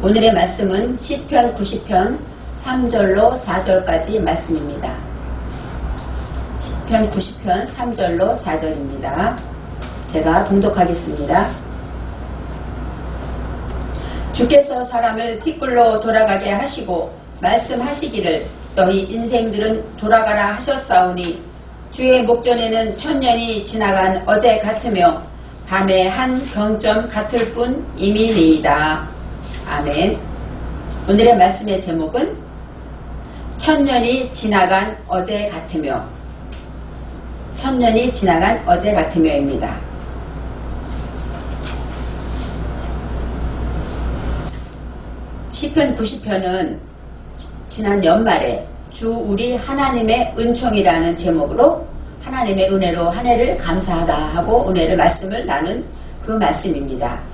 오늘의 말씀은 시편 90편 3절로 4절까지 말씀입니다. 시편 90편 3절로 4절입니다. 제가 봉독하겠습니다. 주께서 사람을 티끌로 돌아가게 하시고 말씀하시기를 너희 인생들은 돌아가라 하셨사오니 주의 목전에는 천년이 지나간 어제 같으며 밤의 한 경점 같을 뿐임이니이다. 아멘. 오늘의 말씀의 제목은 천년이 지나간 어제 같으며, 천년이 지나간 어제 같으며입니다. 시편 90편은 지난 연말에 주 우리 하나님의 은총이라는 제목으로 하나님의 은혜로 한 해를 감사하다 하고 은혜를 말씀을 나눈 그 말씀입니다.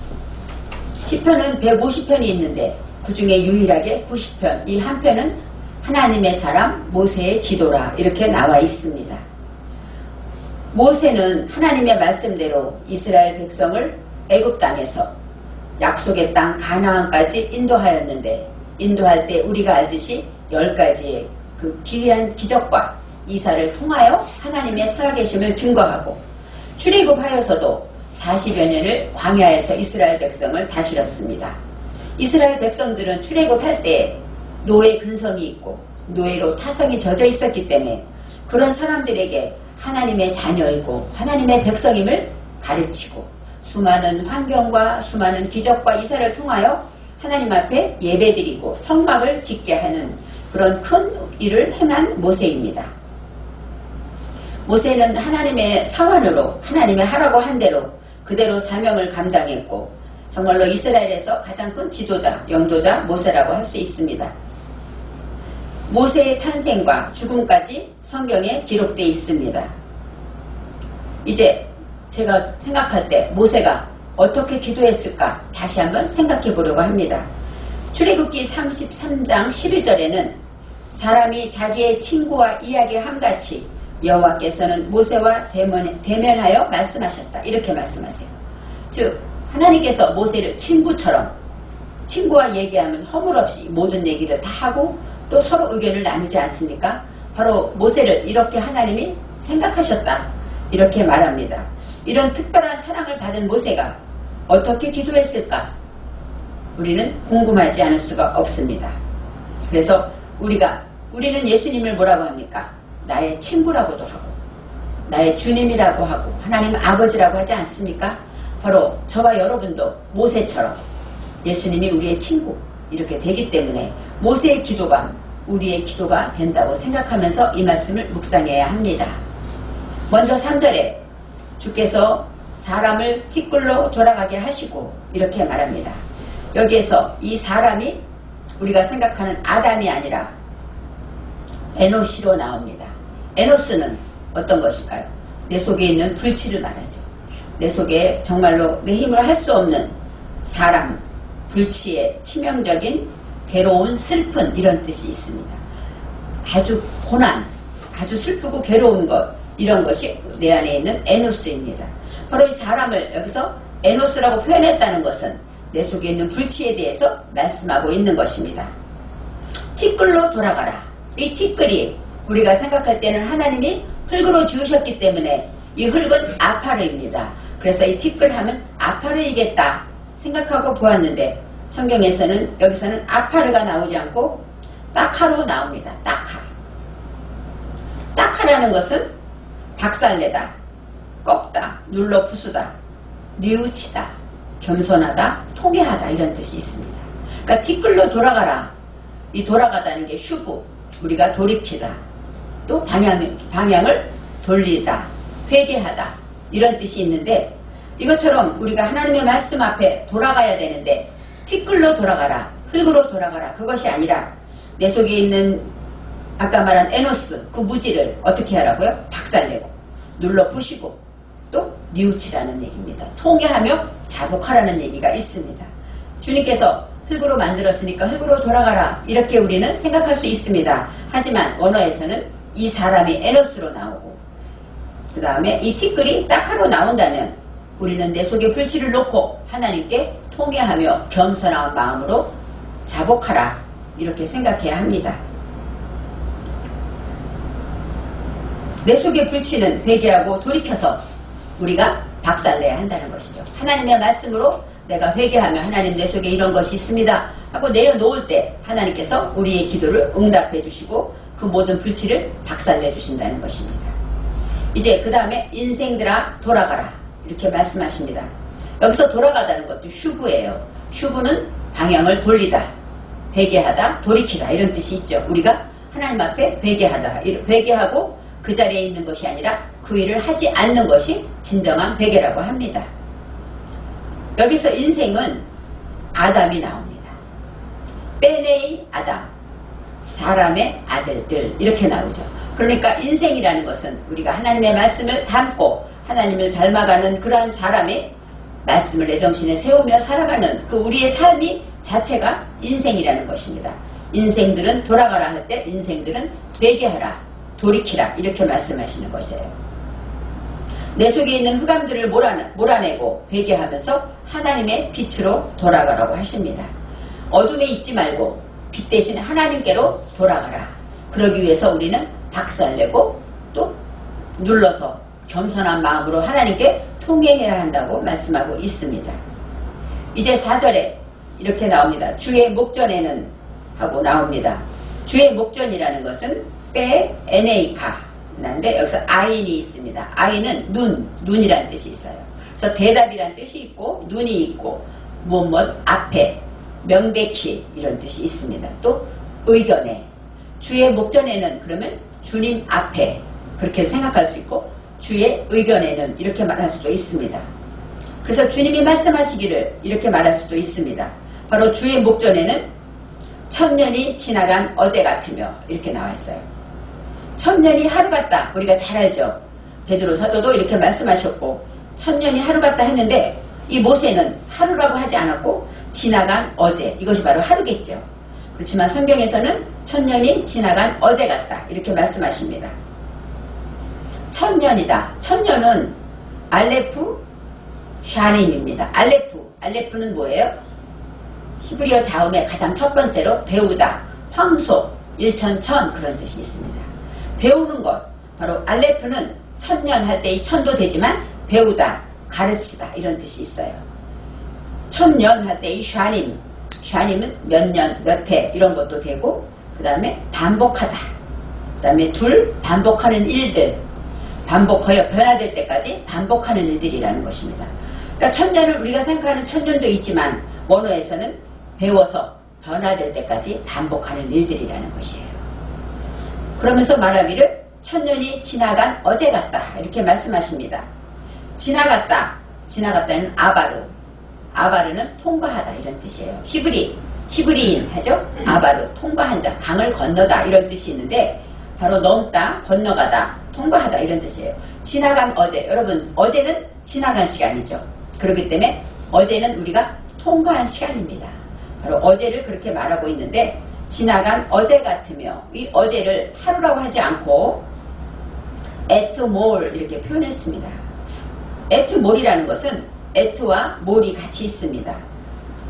시편은 150편이 있는데 그 중에 유일하게 90편, 이 한 편은 하나님의 사람 모세의 기도라 이렇게 나와 있습니다. 모세는 하나님의 말씀대로 이스라엘 백성을 애굽 땅에서 약속의 땅 가나안까지 인도하였는데, 인도할 때 우리가 알듯이 10가지의 그 기이한 기적과 이사를 통하여 하나님의 살아계심을 증거하고, 출애굽하여서도 40여 년을 광야에서 이스라엘 백성을 다스렸습니다. 이스라엘 백성들은 출애굽할 때 노예 근성이 있고 노예로 타성이 젖어 있었기 때문에 그런 사람들에게 하나님의 자녀이고 하나님의 백성임을 가르치고 수많은 환경과 수많은 기적과 이사를 통하여 하나님 앞에 예배드리고 성막을 짓게 하는 그런 큰 일을 행한 모세입니다. 모세는 하나님의 사환으로 하나님의 하라고 한 대로 그대로 사명을 감당했고 정말로 이스라엘에서 가장 큰 지도자, 영도자 모세라고 할 수 있습니다. 모세의 탄생과 죽음까지 성경에 기록되어 있습니다. 이제 제가 생각할 때 모세가 어떻게 기도했을까 다시 한번 생각해 보려고 합니다. 출애굽기 33장 11절에는 사람이 자기의 친구와 이야기함같이 여호와께서는 모세와 대면하여 말씀하셨다. 이렇게 말씀하세요. 즉 하나님께서 모세를 친구처럼, 친구와 얘기하면 허물없이 모든 얘기를 다 하고 또 서로 의견을 나누지 않습니까? 바로 모세를 이렇게 하나님이 생각하셨다. 이렇게 말합니다. 이런 특별한 사랑을 받은 모세가 어떻게 기도했을까? 우리는 궁금하지 않을 수가 없습니다. 그래서 우리는 예수님을 뭐라고 합니까? 나의 친구라고도 하고 나의 주님이라고 하고 하나님 아버지라고 하지 않습니까? 바로 저와 여러분도 모세처럼 예수님이 우리의 친구 이렇게 되기 때문에 모세의 기도가 우리의 기도가 된다고 생각하면서 이 말씀을 묵상해야 합니다. 먼저 3절에 주께서 사람을 티끌로 돌아가게 하시고 이렇게 말합니다. 여기에서 이 사람이 우리가 생각하는 아담이 아니라 에노시로 나옵니다. 에노스는 어떤 것일까요? 내 속에 있는 불치를 말하죠. 내 속에 정말로 내 힘으로 할 수 없는 사람, 불치의 치명적인 괴로운 슬픈 이런 뜻이 있습니다. 아주 고난, 아주 슬프고 괴로운 것 이런 것이 내 안에 있는 에노스입니다. 바로 이 사람을 여기서 에노스라고 표현했다는 것은 내 속에 있는 불치에 대해서 말씀하고 있는 것입니다. 티끌로 돌아가라. 이 티끌이 우리가 생각할 때는 하나님이 흙으로 지으셨기 때문에 이 흙은 아파르입니다. 그래서 이 티끌 하면 아파르이겠다 생각하고 보았는데 성경에서는 여기서는 아파르가 나오지 않고 따카로 나옵니다. 따카. 따카라는 것은 박살내다, 꺾다, 눌러 부수다, 뉘우치다, 겸손하다, 통회하다 이런 뜻이 있습니다. 그러니까 티끌로 돌아가라. 이 돌아가다는 게 슈브, 우리가 돌이키다, 또 방향을 돌리다, 회개하다 이런 뜻이 있는데 이것처럼 우리가 하나님의 말씀 앞에 돌아가야 되는데 티끌로 돌아가라, 흙으로 돌아가라 그것이 아니라 내 속에 있는 아까 말한 에노스 그 무지를 어떻게 하라고요? 박살내고 눌러 부시고 또 뉘우치라는 얘기입니다. 통회하며 자복하라는 얘기가 있습니다. 주님께서 흙으로 만들었으니까 흙으로 돌아가라 이렇게 우리는 생각할 수 있습니다. 하지만 원어에서는 이 사람이 에노스로 나오고 그 다음에 이 티끌이 따카로 나온다면 우리는 내 속에 불치를 놓고 하나님께 통회하며 겸손한 마음으로 자복하라 이렇게 생각해야 합니다. 내 속의 불치는 회개하고 돌이켜서 우리가 박살내야 한다는 것이죠. 하나님의 말씀으로 내가 회개하며 하나님 내 속에 이런 것이 있습니다 하고 내려놓을 때 하나님께서 우리의 기도를 응답해 주시고 그 모든 불치를 박살내 주신다는 것입니다. 이제 그 다음에 인생들아 돌아가라 이렇게 말씀하십니다. 여기서 돌아가다는 것도 슈브예요. 슈브는 방향을 돌리다, 회개하다, 돌이키다 이런 뜻이 있죠. 우리가 하나님 앞에 회개하다, 회개하고 그 자리에 있는 것이 아니라 그 일을 하지 않는 것이 진정한 회개라고 합니다. 여기서 인생은 아담이 나옵니다. 베네이 아담, 사람의 아들들 이렇게 나오죠. 그러니까 인생이라는 것은 우리가 하나님의 말씀을 담고 하나님을 닮아가는 그러한 사람의 말씀을 내 정신에 세우며 살아가는 그 우리의 삶이 자체가 인생이라는 것입니다. 인생들은 돌아가라 할 때 인생들은 회개하라, 돌이키라 이렇게 말씀하시는 것이에요. 내 속에 있는 흑암들을 몰아내고 회개하면서 하나님의 빛으로 돌아가라고 하십니다. 어둠에 있지 말고 빛 대신 하나님께로 돌아가라. 그러기 위해서 우리는 박살내고 또 눌러서 겸손한 마음으로 하나님께 통회해야 한다고 말씀하고 있습니다. 이제 4절에 이렇게 나옵니다. 주의 목전에는 하고 나옵니다. 주의 목전이라는 것은 빼 에네이카 난데 여기서 아인이 있습니다. 아인은 눈이라는 뜻이 있어요. 그래서 대답이라는 뜻이 있고 눈이 있고 무엇 앞에 명백히 이런 뜻이 있습니다. 또 의견에 주의 목전에는 그러면 주님 앞에 그렇게 생각할 수 있고 주의 의견에는 이렇게 말할 수도 있습니다. 그래서 주님이 말씀하시기를 이렇게 말할 수도 있습니다. 바로 주의 목전에는 천년이 지나간 어제 같으며 이렇게 나왔어요. 천년이 하루 같다. 우리가 잘 알죠. 베드로 사도도 이렇게 말씀하셨고 천년이 하루 같다 했는데 이 모세는 하루라고 하지 않았고 지나간 어제 이것이 바로 하루겠죠. 그렇지만 성경에서는 천년이 지나간 어제 같다 이렇게 말씀하십니다. 천년이다. 천년은 알레프 샤림입니다. 알레프는 뭐예요? 히브리어 자음의 가장 첫 번째로 배우다, 황소, 일천천 그런 뜻이 있습니다. 배우는 것, 바로 알레프는 천년 할 때 이 천도 되지만 배우다, 가르치다 이런 뜻이 있어요. 천년 할 때 이 샤님은 몇 년, 몇 해 이런 것도 되고 그 다음에 반복하다, 그 다음에 반복하는 일들, 반복하여 변화될 때까지 반복하는 일들이라는 것입니다. 그러니까 천년을 우리가 생각하는 천년도 있지만 원어에서는 배워서 변화될 때까지 반복하는 일들이라는 것이에요. 그러면서 말하기를 천년이 지나간 어제 같다 이렇게 말씀하십니다. 지나갔다는 아바르는 통과하다 이런 뜻이에요. 히브리인 하죠. 아바르 통과한 자, 강을 건너다 이런 뜻이 있는데 바로 넘다, 건너가다, 통과하다 이런 뜻이에요. 지나간 어제, 여러분 어제는 지나간 시간이죠. 그렇기 때문에 어제는 우리가 통과한 시간입니다. 바로 어제를 그렇게 말하고 있는데 지나간 어제 같으며 이 어제를 하루라고 하지 않고 에트몰 이렇게 표현했습니다. 에트몰이라는 것은 에트와 몰이 같이 있습니다.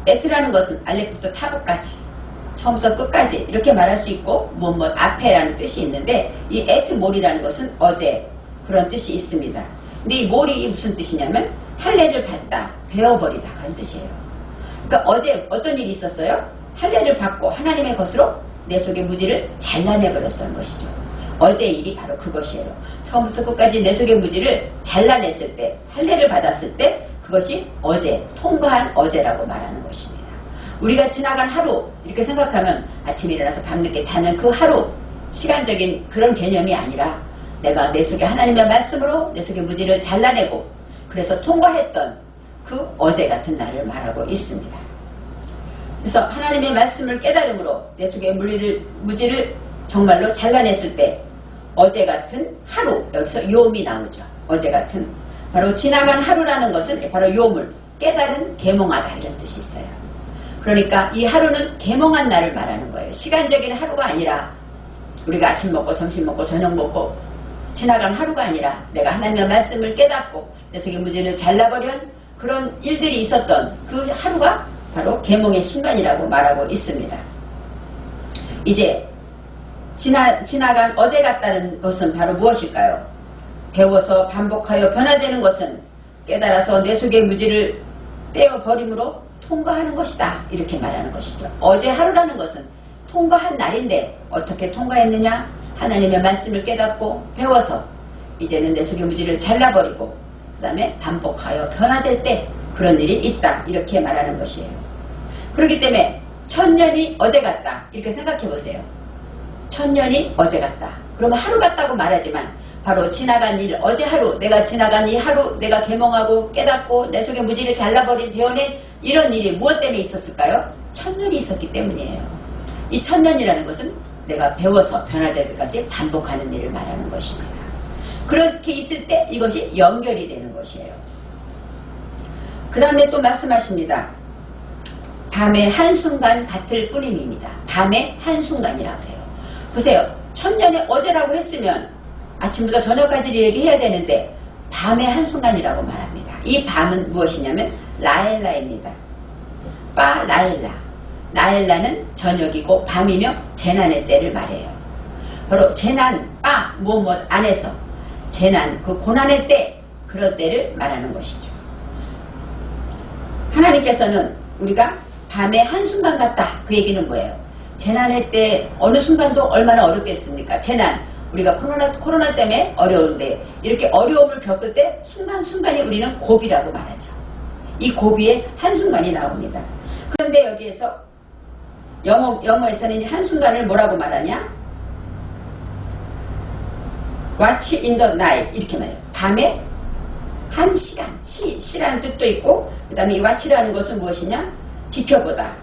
에트라는 것은 알레프부터 타브까지 처음부터 끝까지 이렇게 말할 수 있고 무엇 앞에라는 뜻이 있는데 이 에트몰이라는 것은 어제 그런 뜻이 있습니다. 근데 이 몰이 무슨 뜻이냐면 할례를 받다, 베어버리다 그런 뜻이에요. 그러니까 어제 어떤 일이 있었어요? 할례를 받고 하나님의 것으로 내 속의 무지를 잘라내버렸던 것이죠. 어제의 일이 바로 그것이에요. 처음부터 끝까지 내 속의 무지를 잘라냈을 때, 할례를 받았을 때 그것이 어제, 통과한 어제라고 말하는 것입니다. 우리가 지나간 하루 이렇게 생각하면 아침에 일어나서 밤늦게 자는 그 하루 시간적인 그런 개념이 아니라 내가 내 속에 하나님의 말씀으로 내 속의 무지를 잘라내고 그래서 통과했던 그 어제 같은 날을 말하고 있습니다. 그래서 하나님의 말씀을 깨달음으로 내 속의 무지를 정말로 잘라냈을 때 어제 같은 하루, 여기서 요음이 나오죠. 어제 같은 바로 지나간 하루라는 것은 바로 요음을 깨달은 계몽하다 이런 뜻이 있어요. 그러니까 이 하루는 계몽한 날을 말하는 거예요. 시간적인 하루가 아니라 우리가 아침 먹고 점심 먹고 저녁 먹고 지나간 하루가 아니라 내가 하나님의 말씀을 깨닫고 내 속의 무지를 잘라버린 그런 일들이 있었던 그 하루가 바로 계몽의 순간이라고 말하고 있습니다. 이제 지나간 어제 같다는 것은 바로 무엇일까요? 배워서 반복하여 변화되는 것은 깨달아서 내 속의 무지를 떼어버림으로 통과하는 것이다. 이렇게 말하는 것이죠. 어제 하루라는 것은 통과한 날인데 어떻게 통과했느냐? 하나님의 말씀을 깨닫고 배워서 이제는 내 속의 무지를 잘라버리고 그 다음에 반복하여 변화될 때 그런 일이 있다. 이렇게 말하는 것이에요. 그렇기 때문에 천년이 어제 같다. 이렇게 생각해 보세요. 천년이 어제 같다. 그러면 하루 같다고 말하지만 바로 지나간 일, 어제 하루, 내가 지나간 이 하루, 내가 계몽하고 깨닫고 내 속의 무지를 잘라버린 배워낸 이런 일이 무엇 때문에 있었을까요? 천년이 있었기 때문이에요. 이 천년이라는 것은 내가 배워서 변화될 때까지 반복하는 일을 말하는 것입니다. 그렇게 있을 때 이것이 연결이 되는 것이에요. 그 다음에 또 말씀하십니다. 밤의 한순간 같을 뿐임입니다. 밤의 한순간이라고 해요. 보세요. 천년의 어제라고 했으면 아침부터 저녁까지를 얘기해야 되는데 밤의 한순간이라고 말합니다. 이 밤은 무엇이냐면 라엘라입니다. 빠 라엘라. 라엘라는 저녁이고 밤이며 재난의 때를 말해요. 바로 재난, 빠, 무엇 안에서 재난, 그 고난의 때, 그럴 때를 말하는 것이죠. 하나님께서는 우리가 밤의 한순간 같다. 그 얘기는 뭐예요? 재난의 때 어느 순간도 얼마나 어렵겠습니까? 재난, 우리가 코로나 때문에 어려운데 이렇게 어려움을 겪을 때 순간순간이 우리는 고비라고 말하죠. 이 고비에 한순간이 나옵니다. 그런데 여기에서 영어에서는 한순간을 뭐라고 말하냐? Watch in the night 이렇게 말해요. 밤에 한 시간, 시라는 뜻도 있고 그 다음에 이 watch라는 것은 무엇이냐? 지켜보다,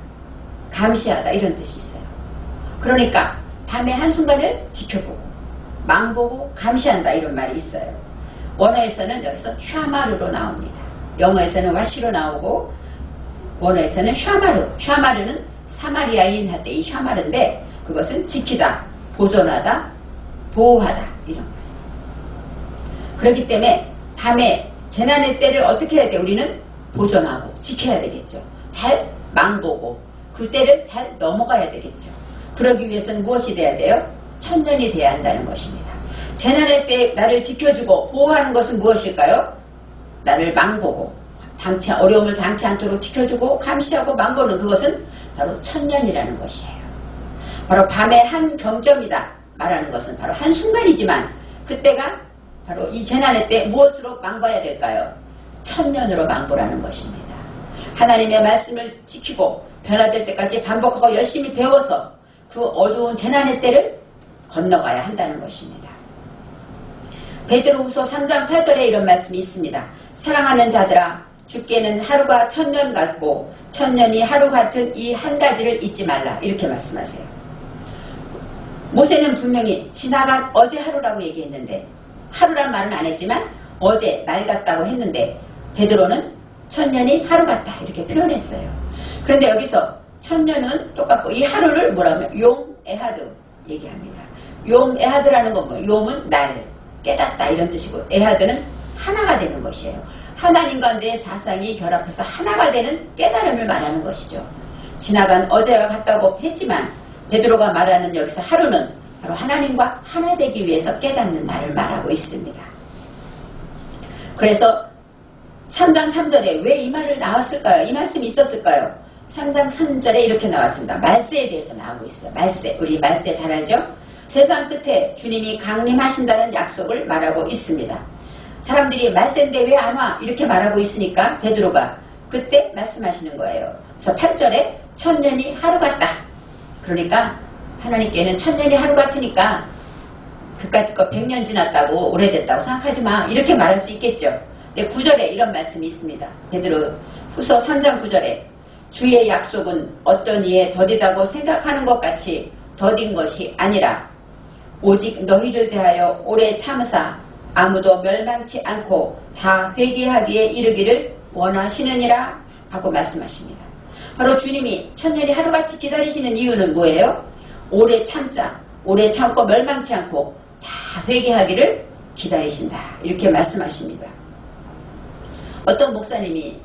감시하다 이런 뜻이 있어요. 그러니까 밤의 한순간을 지켜보고 망보고 감시한다 이런 말이 있어요. 원어에서는 여기서 샤마르로 나옵니다. 영어에서는 와시로 나오고 원어에서는 샤마르는 사마리아인 할 때 이 샤마르인데 그것은 지키다, 보존하다, 보호하다 이런 거예요. 그렇기 때문에 밤에 재난의 때를 어떻게 해야 돼? 우리는 보존하고 지켜야 되겠죠. 잘 망보고 그 때를 잘 넘어가야 되겠죠. 그러기 위해서는 무엇이 돼야 돼요? 천년이 돼야 한다는 것입니다. 재난의 때 나를 지켜주고 보호하는 것은 무엇일까요? 나를 망보고 어려움을 당치 않도록 지켜주고 감시하고 망보는 그것은 바로 천년이라는 것이에요. 바로 밤의 한 경점이다 말하는 것은 바로 한순간이지만 그때가 바로 이 재난의 때 무엇으로 망봐야 될까요? 천년으로 망보라는 것입니다. 하나님의 말씀을 지키고 변화될 때까지 반복하고 열심히 배워서 그 어두운 재난의 때를 건너가야 한다는 것입니다. 베드로후서 3장 8절에 이런 말씀이 있습니다. 사랑하는 자들아 주께는 하루가 천년 같고 천년이 하루 같은 이 한 가지를 잊지 말라 이렇게 말씀하세요. 모세는 분명히 지나간 어제 하루라고 얘기했는데 하루란 말은 안 했지만 어제 날 같다고 했는데 베드로는 천년이 하루 같다 이렇게 표현했어요. 그런데 여기서 천년은 똑같고 이 하루를 뭐라고 하면 용 에하드 얘기합니다. 용 에하드라는 건 뭐예요? 용은 날 깨닫다 이런 뜻이고 에하드는 하나가 되는 것이에요. 하나님과 내 사상이 결합해서 하나가 되는 깨달음을 말하는 것이죠. 지나간 어제와 같다고 했지만 베드로가 말하는 여기서 하루는 바로 하나님과 하나 되기 위해서 깨닫는 날을 말하고 있습니다. 그래서 3장 3절에 왜 이 말을 나왔을까요? 이 말씀이 있었을까요? 3장 3절에 이렇게 나왔습니다. 말세에 대해서 나오고 있어요. 말세, 우리 말세 잘 알죠? 세상 끝에 주님이 강림하신다는 약속을 말하고 있습니다. 사람들이 말세인데 왜 안 와? 이렇게 말하고 있으니까 베드로가 그때 말씀하시는 거예요. 그래서 8절에 천년이 하루 같다. 그러니까 하나님께는 천년이 하루 같으니까 그까짓 거 100년 지났다고 오래됐다고 생각하지 마. 이렇게 말할 수 있겠죠. 근데 9절에 이런 말씀이 있습니다. 베드로 후서 3장 9절에 주의 약속은 어떤 이에 더디다고 생각하는 것 같이 더딘 것이 아니라 오직 너희를 대하여 오래 참으사 아무도 멸망치 않고 다 회개하기에 이르기를 원하시느니라 하고 말씀하십니다. 바로 주님이 천년이 하루같이 기다리시는 이유는 뭐예요? 오래 참고 멸망치 않고 다 회개하기를 기다리신다. 이렇게 말씀하십니다. 어떤 목사님이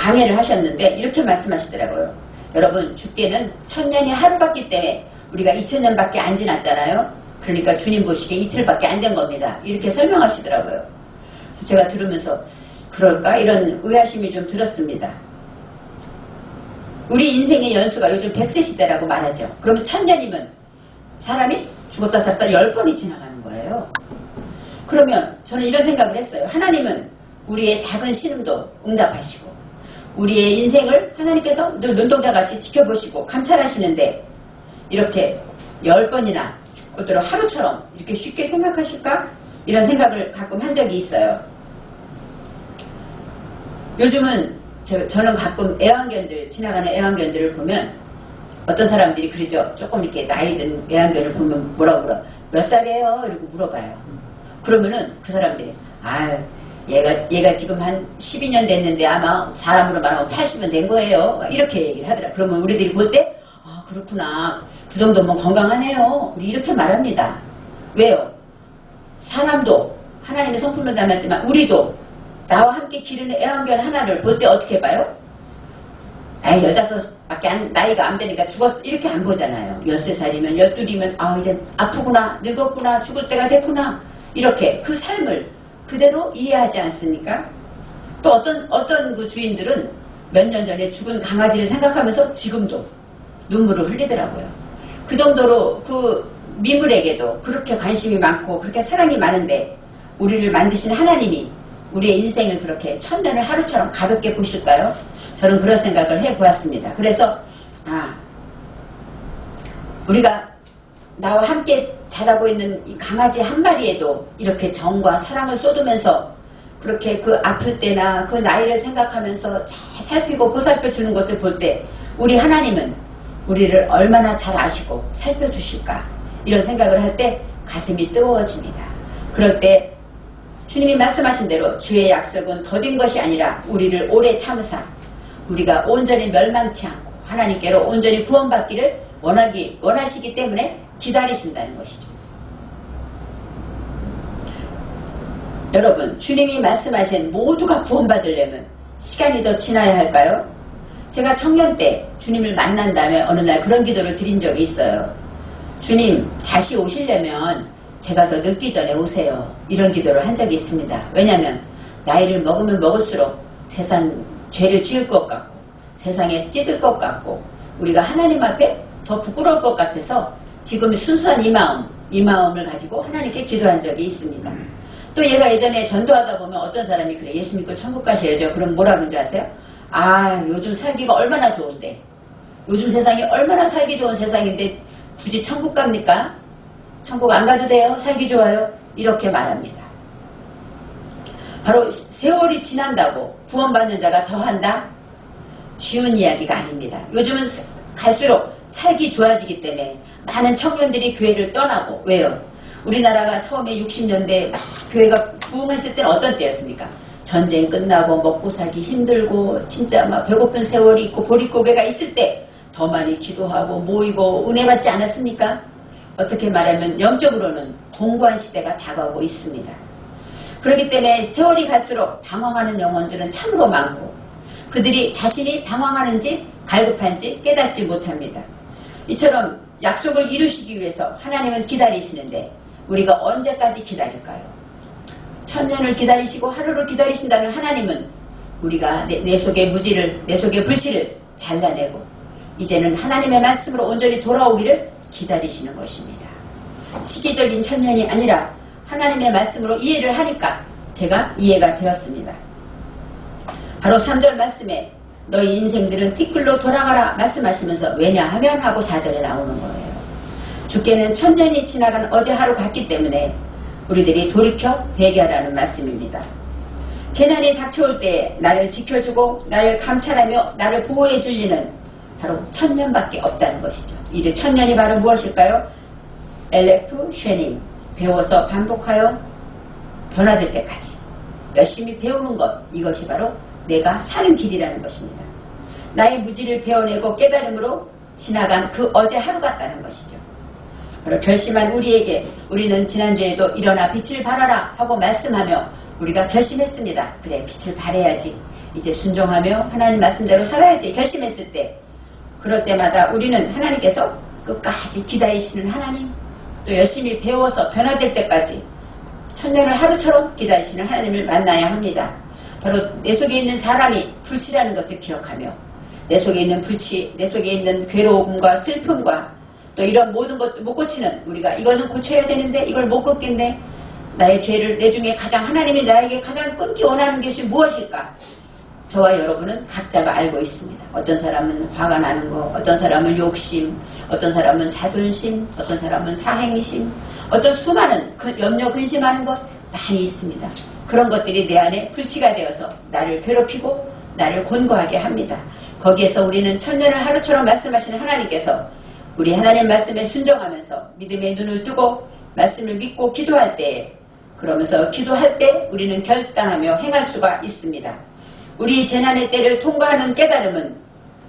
강해를 하셨는데 이렇게 말씀하시더라고요. 여러분, 죽게는 1000년이 하루 같기 때문에 우리가 2000년밖에 안 지났잖아요. 그러니까 주님 보시기에 이틀밖에 안 된 겁니다. 이렇게 설명하시더라고요. 그래서 제가 들으면서 그럴까? 이런 의아심이 좀 들었습니다. 우리 인생의 연수가 요즘 100세 시대라고 말하죠. 그러면 1000년이면 사람이 죽었다 살았다 10번이 지나가는 거예요. 그러면 저는 이런 생각을 했어요. 하나님은 우리의 작은 신음도 응답하시고 우리의 인생을 하나님께서 늘 눈동자같이 지켜보시고 감찰하시는데 이렇게 10번이나 죽고들어 하루처럼 이렇게 쉽게 생각하실까? 이런 생각을 가끔 한 적이 있어요. 요즘은 저는 가끔 애완견들, 지나가는 애완견들을 보면 어떤 사람들이 그러죠. 조금 이렇게 나이 든 애완견을 보면 뭐라고 물어? 몇 살이에요? 이러고 물어봐요. 그러면은 그 사람들이 아유 얘가 지금 한 12년 됐는데 아마 사람으로 말하면 80은 된 거예요. 이렇게 얘기를 하더라. 그러면 우리들이 볼 때 아 그렇구나. 그 정도면 건강하네요. 우리 이렇게 말합니다. 왜요? 사람도 하나님의 성품을 담았지만 우리도 나와 함께 기르는 애완견 하나를 볼 때 어떻게 봐요? 아이 15밖에 나이가 안 되니까 죽었어 이렇게 안 보잖아요. 13살이면 12이면 아 이제 아프구나 늙었구나 죽을 때가 됐구나 이렇게 그 삶을 그대로 이해하지 않습니까? 또 어떤 그 주인들은 몇 년 전에 죽은 강아지를 생각하면서 지금도 눈물을 흘리더라고요. 그 정도로 그 미물에게도 그렇게 관심이 많고 그렇게 사랑이 많은데 우리를 만드신 하나님이 우리의 인생을 그렇게 1000년을 하루처럼 가볍게 보실까요? 저는 그런 생각을 해보았습니다. 그래서 우리가 나와 함께 자라고 있는 이 강아지 한 마리에도 이렇게 정과 사랑을 쏟으면서 그렇게 그 아플 때나 그 나이를 생각하면서 잘 살피고 보살펴 주는 것을 볼 때 우리 하나님은 우리를 얼마나 잘 아시고 살펴주실까 이런 생각을 할 때 가슴이 뜨거워집니다. 그럴 때 주님이 말씀하신 대로 주의 약속은 더딘 것이 아니라 우리를 오래 참으사 우리가 온전히 멸망치 않고 하나님께로 온전히 구원받기를 원하시기 때문에 기다리신다는 것이죠. 여러분, 주님이 말씀하신 모두가 구원받으려면 시간이 더 지나야 할까요? 제가 청년 때 주님을 만난 다음에 어느 날 그런 기도를 드린 적이 있어요. 주님, 다시 오시려면 제가 더 늦기 전에 오세요. 이런 기도를 한 적이 있습니다. 왜냐하면 나이를 먹으면 먹을수록 세상 죄를 지을 것 같고 세상에 찌들 것 같고 우리가 하나님 앞에 더 부끄러울 것 같아서 지금 순수한 이 마음을 가지고 하나님께 기도한 적이 있습니다. 또 얘가 예전에 전도하다 보면 어떤 사람이 그래 예수 믿고 천국 가셔야죠. 그럼 뭐라 그런지 아세요? 아 요즘 살기가 얼마나 좋은데 요즘 세상이 얼마나 살기 좋은 세상인데 굳이 천국 갑니까? 천국 안 가도 돼요? 살기 좋아요? 이렇게 말합니다. 바로 세월이 지난다고 구원받는 자가 더한다? 쉬운 이야기가 아닙니다. 요즘은 갈수록 살기 좋아지기 때문에 많은 청년들이 교회를 떠나고 왜요? 우리나라가 처음에 60년대 막 교회가 부흥했을 때는 어떤 때였습니까? 전쟁 끝나고 먹고 살기 힘들고 진짜 막 배고픈 세월이 있고 보릿고개가 있을 때 더 많이 기도하고 모이고 은혜 받지 않았습니까? 어떻게 말하면 영적으로는 공고한 시대가 다가오고 있습니다. 그렇기 때문에 세월이 갈수록 방황하는 영혼들은 참으로 많고 그들이 자신이 방황하는지 갈급한지 깨닫지 못합니다. 이처럼 약속을 이루시기 위해서 하나님은 기다리시는데 우리가 언제까지 기다릴까요? 1000년을 기다리시고 하루를 기다리신다는 하나님은 우리가 내 속의 무지를 내 속의 불치를 잘라내고 이제는 하나님의 말씀으로 온전히 돌아오기를 기다리시는 것입니다. 시기적인 1000년이 아니라 하나님의 말씀으로 이해를 하니까 제가 이해가 되었습니다. 바로 3절 말씀에 너희 인생들은 티끌로 돌아가라 말씀하시면서 왜냐하면 하고 4절에 나오는 거예요. 주께는 1000년이 지나간 어제 하루 같기 때문에 우리들이 돌이켜 회개하라는 말씀입니다. 재난이 닥쳐올 때 나를 지켜주고 나를 감찰하며 나를 보호해 줄 리는 바로 1000년밖에 없다는 것이죠. 이 1000년이 바로 무엇일까요? 엘레프 쉐님 배워서 반복하여 변화될 때까지 열심히 배우는 것 이것이 바로 내가 사는 길이라는 것입니다. 나의 무지를 베어내고 깨달음으로 지나간 그 어제 하루 같다는 것이죠. 바로 결심한 우리에게 우리는 지난주에도 일어나 빛을 발하라 하고 말씀하며 우리가 결심했습니다. 그래 빛을 발해야지 이제 순종하며 하나님 말씀대로 살아야지 결심했을 때, 그럴 때마다 우리는 하나님께서 끝까지 기다리시는 하나님, 또 열심히 배워서 변화될 때까지 천년을 하루처럼 기다리시는 하나님을 만나야 합니다. 바로 내 속에 있는 사람이 불치라는 것을 기억하며, 내 속에 있는 불치, 내 속에 있는 괴로움과 슬픔과 또 이런 모든 것도 못 고치는 우리가, 이거는 고쳐야 되는데 이걸 못 끊겠네, 나의 죄를, 내 중에 가장 하나님이 나에게 가장 끊기 원하는 것이 무엇일까? 저와 여러분은 각자가 알고 있습니다. 어떤 사람은 화가 나는 거, 어떤 사람은 욕심, 어떤 사람은 자존심, 어떤 사람은 사행심, 어떤 수많은 염려 근심하는 것 많이 있습니다. 그런 것들이 내 안에 불치가 되어서 나를 괴롭히고 나를 곤고하게 합니다. 거기에서 우리는 천년을 하루처럼 말씀하시는 하나님께서 우리 하나님 말씀에 순종하면서 믿음의 눈을 뜨고 말씀을 믿고 기도할 때에, 그러면서 기도할 때 우리는 결단하며 행할 수가 있습니다. 우리 재난의 때를 통과하는 깨달음은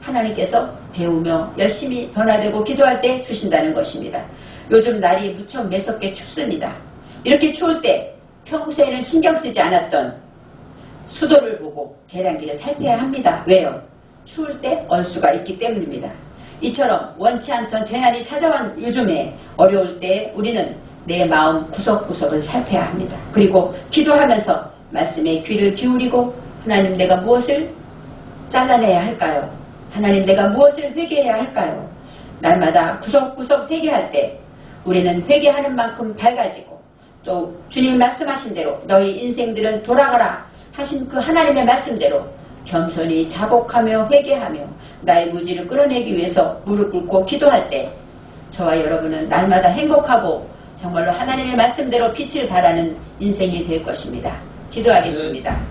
하나님께서 배우며 열심히 변화되고 기도할 때 주신다는 것입니다. 요즘 날이 무척 매섭게 춥습니다. 이렇게 추울 때 평소에는 신경 쓰지 않았던 수도를 보고 계량기를 살펴야 합니다. 왜요? 추울 때 얼수가 있기 때문입니다. 이처럼 원치 않던 재난이 찾아온 요즘에 어려울 때 우리는 내 마음 구석구석을 살펴야 합니다. 그리고 기도하면서 말씀에 귀를 기울이고, 하나님 내가 무엇을 잘라내야 할까요? 하나님 내가 무엇을 회개해야 할까요? 날마다 구석구석 회개할 때 우리는 회개하는 만큼 밝아지고, 또 주님 말씀하신 대로 너희 인생들은 돌아가라 하신 그 하나님의 말씀대로 겸손히 자복하며 회개하며 나의 무지를 끌어내기 위해서 무릎 꿇고 기도할 때 저와 여러분은 날마다 행복하고 정말로 하나님의 말씀대로 빛을 발하는 인생이 될 것입니다. 기도하겠습니다.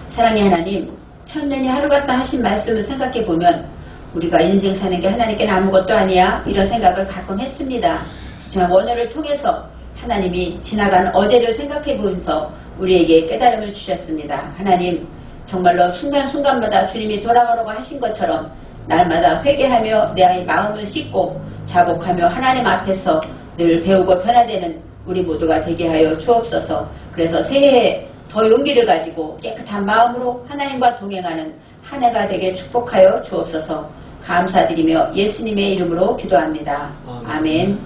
사랑의 하나님, 천년이 하루 같다 하신 말씀을 생각해 보면 우리가 인생 사는 게 하나님께는 아무것도 아니야, 이런 생각을 가끔 했습니다. 그렇지만 원어를 통해서 하나님이 지나간 어제를 생각해 보면서 우리에게 깨달음을 주셨습니다. 하나님, 정말로 순간순간마다 주님이 돌아가라고 하신 것처럼 날마다 회개하며 내 아이 마음을 씻고 자복하며 하나님 앞에서 늘 배우고 변화되는 우리 모두가 되게 하여 주옵소서. 그래서 새해에 더 용기를 가지고 깨끗한 마음으로 하나님과 동행하는 한 해가 되게 축복하여 주옵소서. 감사드리며 예수님의 이름으로 기도합니다. 아멘.